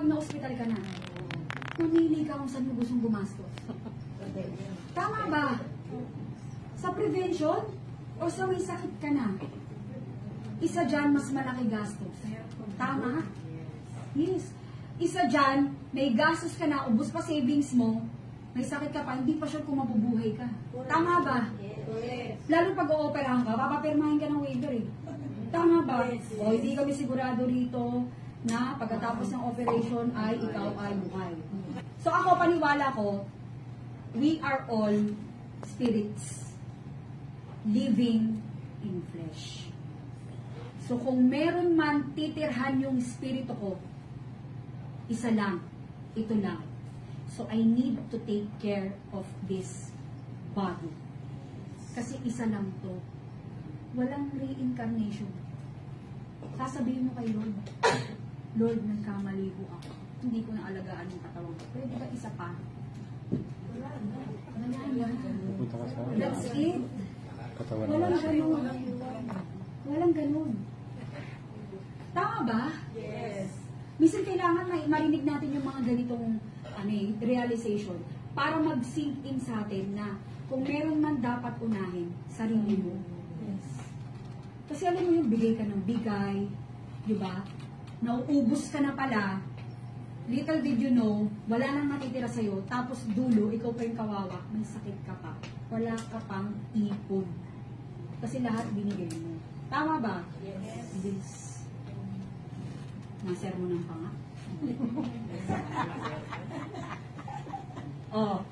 pag na-hospital ka na, pumili ka kung saan mo gustong gumastos. Tama ba? Sa prevention, o sa may sakit ka na, isa dyan, mas malaki gastos. Tama? Yes. Isa dyan, may gastos ka na, ubos pa savings mo, may sakit ka pa, hindi pa sure kung mabubuhay ka. Tama ba? Lalo pag o-operahan ka, papapirmahin ka ng waiver eh. Tama ba? O hindi kami sigurado rito na pagkatapos ng operation ay ikaw ay buhay. So ako, paniwala ko, we are all spirits living in flesh. So kung meron man titirhan yung espiritu ko, isa lang, ito lang. So I need to take care of this body. Kasi isa lang to. Walang reincarnation. Sasabihin mo kay Lord, Lord, nagkamali ko ako. Hindi ko naalagaan yung katawan ko. Pwede ba isa pa? Wala na. That's it. Walang ganun. Walang ganun. Tama ba? Yes. Minsan kailangan marinig natin yung mga ganitong realization para mag-sink in sa atin na kung meron man dapat unahin, sarili mo. Yes. Kasi alam mo yung bigay ka ng bigay, di ba? Nauubos ka na pala, little did you know, wala nang natitira sa'yo, tapos dulo, ikaw pa yung kawawa, may sakit ka pa. Wala ka pang ipon. Kasi lahat binigay mo. Tama ba? Yes. Yes. Naser mo ng panga. Oh,